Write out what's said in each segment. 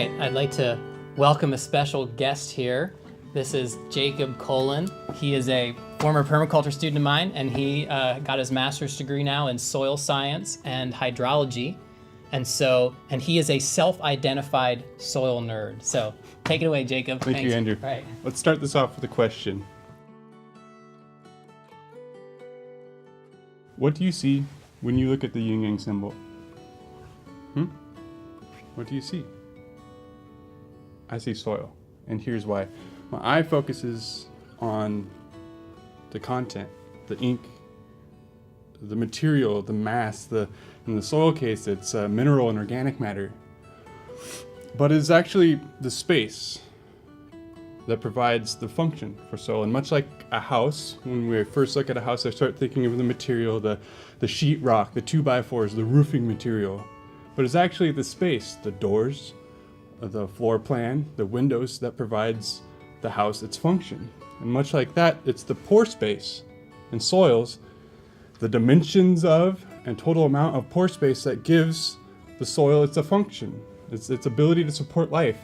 right, I'd like to welcome a special guest here. This is Jacob Colin. He is a former permaculture student of mine, and he got his master's degree now in soil science and hydrology. And he is a self-identified soil nerd. So take it away, Jacob. Thank you, Andrew. All right. Let's start this off with a question. What do you see when you look at the yin-yang symbol? What do you see? I see soil, and here's why. My eye focuses on the content, the ink, the material, the mass. In the soil case, it's mineral and organic matter. But it's actually the space that provides the function for soil. And much like a house, when we first look at a house, I start thinking of the material, the sheetrock, the 2x4s, the roofing material. But it's actually the space, the doors, the floor plan, the windows that provides the house its function. And much like that, it's the pore space in soils, the dimensions of and total amount of pore space that gives the soil its function, its ability to support life.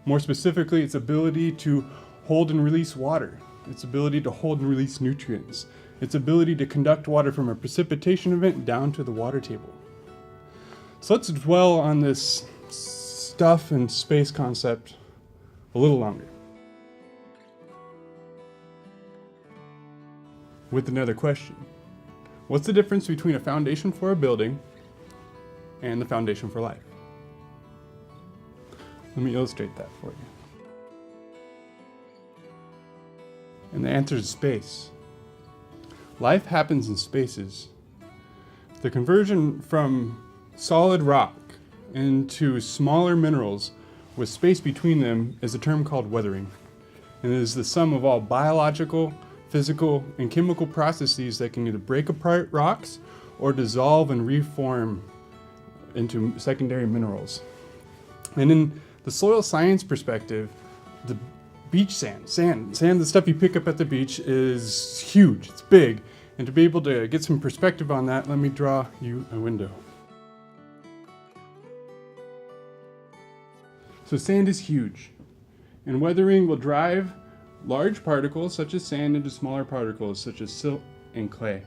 More specifically, its ability to hold and release water, its ability to hold and release nutrients, its ability to conduct water from a precipitation event down to the water table. So let's dwell on this stuff and space concept a little longer. With another question. What's the difference between a foundation for a building and the foundation for life? Let me illustrate that for you. And the answer is space. Life happens in spaces. The conversion from solid rock into smaller minerals with space between them is a term called weathering. And it is the sum of all biological, physical, and chemical processes that can either break apart rocks or dissolve and reform into secondary minerals. And in the soil science perspective, the beach sand, the stuff you pick up at the beach, is huge, it's big. And to be able to get some perspective on that, let me draw you a window. So sand is huge, and weathering will drive large particles such as sand into smaller particles such as silt and clay.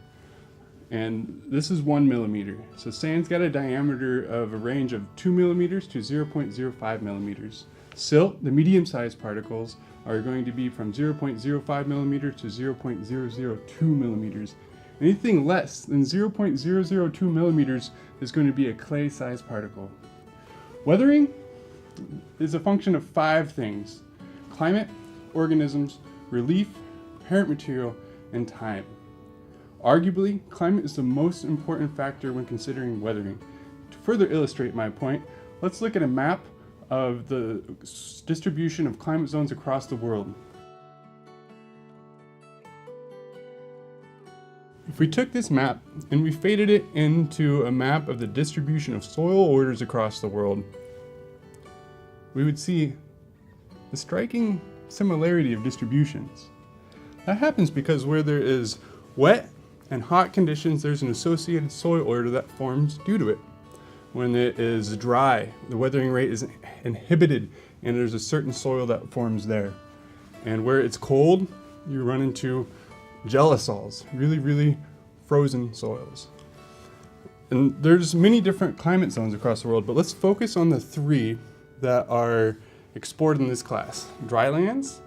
And this is 1 millimeter. So sand's got a diameter of a range of 2 millimeters to 0.05 millimeters. Silt, the medium-sized particles, are going to be from 0.05 millimeters to 0.002 millimeters. Anything less than 0.002 millimeters is going to be a clay-sized particle. Weathering is a function of 5 things: climate, organisms, relief, parent material, and time. Arguably, climate is the most important factor when considering weathering. To further illustrate my point, let's look at a map of the distribution of climate zones across the world. If we took this map and we faded it into a map of the distribution of soil orders across the world, we would see a striking similarity of distributions. That happens because where there is wet and hot conditions, there's an associated soil order that forms due to it. When it is dry, the weathering rate is inhibited and there's a certain soil that forms there. And where it's cold, you run into gelisols, really frozen soils. And there's many different climate zones across the world, but let's focus on the 3 that are explored in this class: drylands,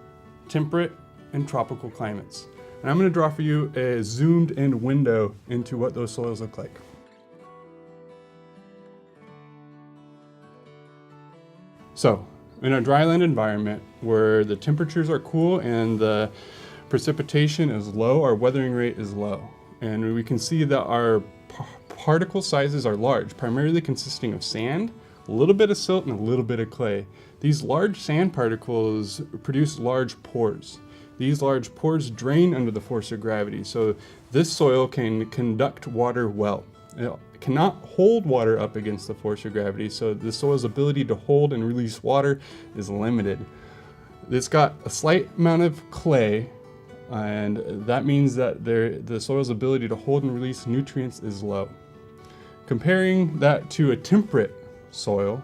temperate, and tropical climates. And I'm going to draw for you a zoomed in window into what those soils look like. So, in a dryland environment where the temperatures are cool and the precipitation is low, our weathering rate is low. And we can see that our particle sizes are large, primarily consisting of sand, a little bit of silt, and a little bit of clay. These large sand particles produce large pores. These large pores drain under the force of gravity, so this soil can conduct water well. It cannot hold water up against the force of gravity, so the soil's ability to hold and release water is limited. It's got a slight amount of clay, and that means that the soil's ability to hold and release nutrients is low. Comparing that to a temperate soil,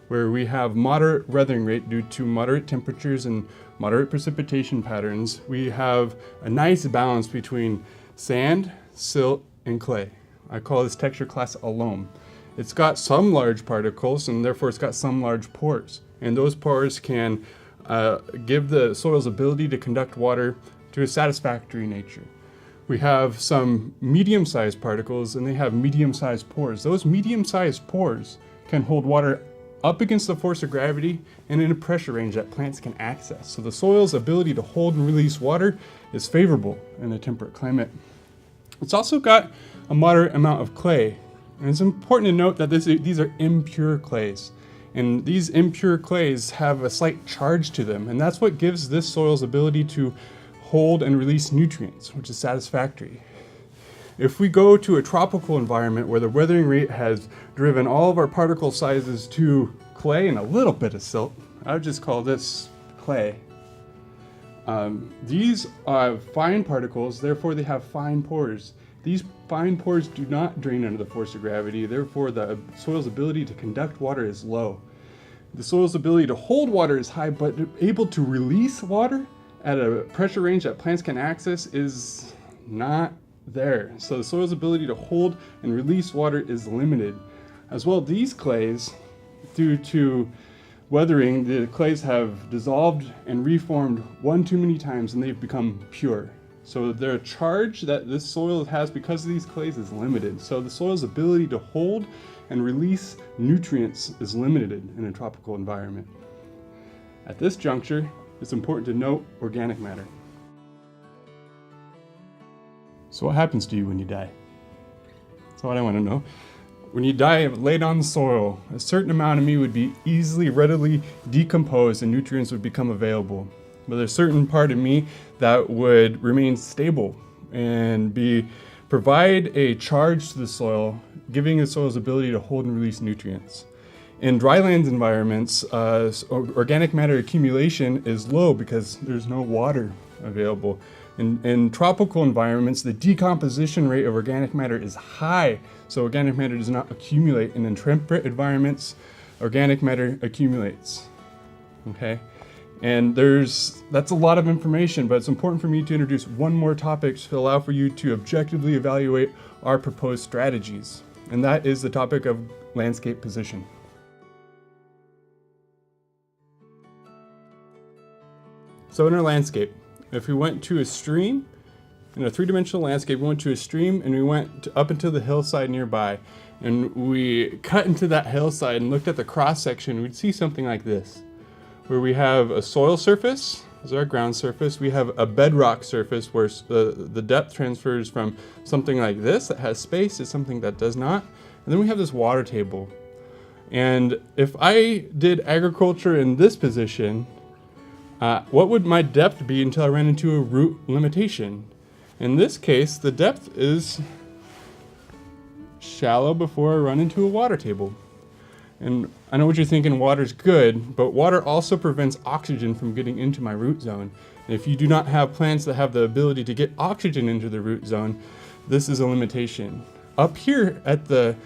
where we have moderate weathering rate due to moderate temperatures and moderate precipitation patterns. We have a nice balance between sand, silt, and clay. I call this texture class a loam. It's got some large particles, and therefore it's got some large pores. And those pores can give the soil's ability to conduct water to a satisfactory nature. We have some medium-sized particles, and they have medium-sized pores. Those medium-sized pores can hold water up against the force of gravity and in a pressure range that plants can access. So the soil's ability to hold and release water is favorable in a temperate climate. It's also got a moderate amount of clay. And it's important to note that these are impure clays. And these impure clays have a slight charge to them. And that's what gives this soil's ability to hold and release nutrients, which is satisfactory. If we go to a tropical environment where the weathering rate has driven all of our particle sizes to clay and a little bit of silt, I would just call this clay. These are fine particles, therefore they have fine pores. These fine pores do not drain under the force of gravity, therefore the soil's ability to conduct water is low. The soil's ability to hold water is high, but able to release water at a pressure range that plants can access is not there. So the soil's ability to hold and release water is limited. As well, these clays, due to weathering, the clays have dissolved and reformed one too many times and they've become pure. So their charge that this soil has because of these clays is limited. So the soil's ability to hold and release nutrients is limited in a tropical environment. At this juncture, it's important to note organic matter. So what happens to you when you die? That's what I want to know. When you die laid on the soil, a certain amount of me would be readily decomposed and nutrients would become available. But there's a certain part of me that would remain stable and provide a charge to the soil, giving the soil's ability to hold and release nutrients. In dryland environments, organic matter accumulation is low because there's no water available. In tropical environments, the decomposition rate of organic matter is high, so organic matter does not accumulate. And in temperate environments, organic matter accumulates. Okay? And that's a lot of information, but it's important for me to introduce one more topic to allow for you to objectively evaluate our proposed strategies. And that is the topic of landscape position. So in our landscape, if we went to a stream, in a three-dimensional landscape, we went to a stream and we went up into the hillside nearby, and we cut into that hillside and looked at the cross-section, we'd see something like this, where we have a soil surface, as our ground surface, we have a bedrock surface where the depth transfers from something like this that has space to something that does not, and then we have this water table. And if I did agriculture in this position, what would my depth be until I ran into a root limitation? In this case, the depth is shallow before I run into a water table. And I know what you're thinking, water's good, but water also prevents oxygen from getting into my root zone. And if you do not have plants that have the ability to get oxygen into the root zone, this is a limitation. Up here at the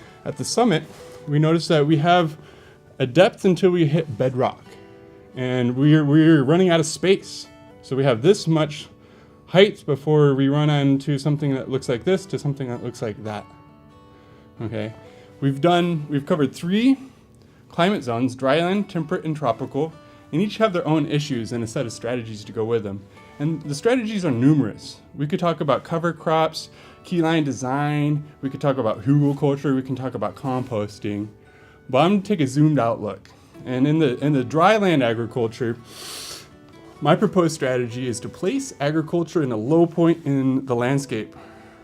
summit, we notice that we have a depth until we hit bedrock. And we're running out of space. So we have this much height before we run onto something that looks like this to something that looks like that. Okay, we've covered 3 climate zones: dryland, temperate, and tropical, and each have their own issues and a set of strategies to go with them. And the strategies are numerous. We could talk about cover crops, keyline design, we could talk about hugelkultur, we can talk about composting, but I'm gonna take a zoomed out look. And in the dryland agriculture, my proposed strategy is to place agriculture in a low point in the landscape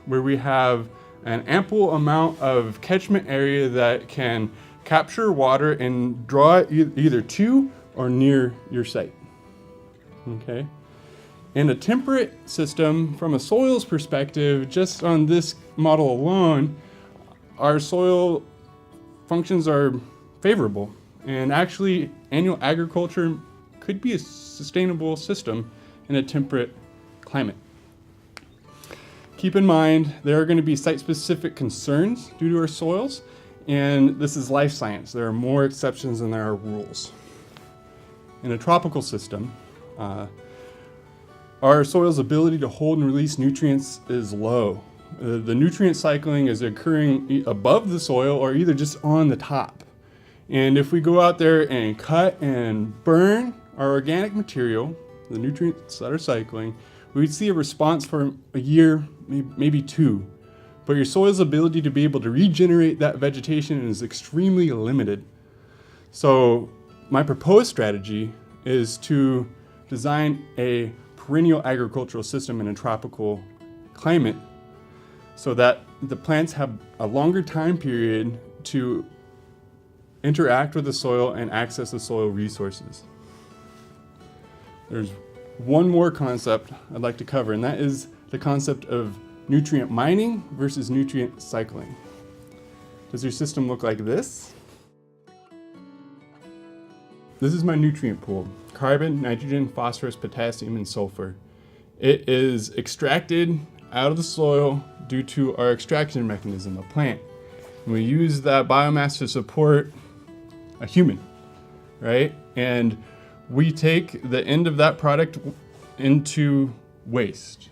where we have an ample amount of catchment area that can capture water and draw it either to or near your site. Okay? In a temperate system, from a soil's perspective, just on this model alone, our soil functions are favorable. And actually, annual agriculture could be a sustainable system in a temperate climate. Keep in mind, there are going to be site-specific concerns due to our soils, And this is life science. There are more exceptions than there are rules. In a tropical system, our soil's ability to hold and release nutrients is low. The nutrient cycling is occurring above the soil or either just on the top. And if we go out there and cut and burn our organic material, the nutrients that are cycling, we'd see a response for a year, maybe two. But your soil's ability to be able to regenerate that vegetation is extremely limited. So my proposed strategy is to design a perennial agricultural system in a tropical climate so that the plants have a longer time period to interact with the soil and access the soil resources. There's one more concept I'd like to cover, and that is the concept of nutrient mining versus nutrient cycling. Does your system look like this? This is my nutrient pool: carbon, nitrogen, phosphorus, potassium, and sulfur. It is extracted out of the soil due to our extraction mechanism, a plant. And we use that biomass to support a human, right? And we take the end of that product into waste,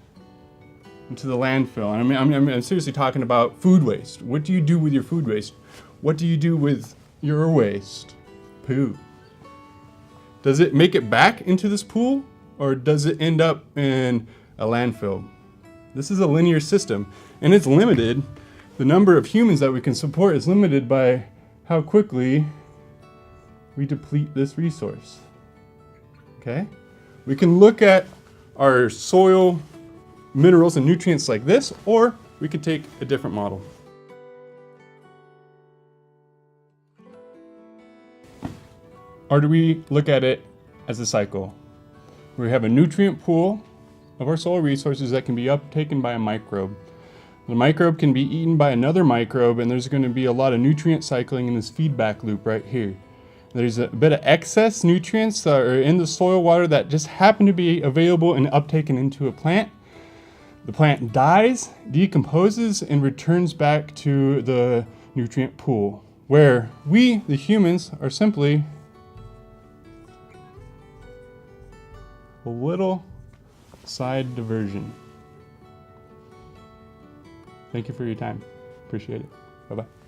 into the landfill. And I'm seriously talking about food waste. What do you do with your food waste? What do you do with your waste? Poo. Does it make it back into this pool, or does it end up in a landfill? This is a linear system, and it's limited. The number of humans that we can support is limited by how quickly we deplete this resource. Okay? We can look at our soil minerals and nutrients like this, or we could take a different model. Or do we look at it as a cycle? We have a nutrient pool of our soil resources that can be uptaken by a microbe. The microbe can be eaten by another microbe, and there's going to be a lot of nutrient cycling in this feedback loop right here. There's a bit of excess nutrients that are in the soil water that just happen to be available and uptaken into a plant. The plant dies, decomposes, and returns back to the nutrient pool, where we, the humans, are simply a little side diversion. Thank you for your time. Appreciate it. Bye-bye.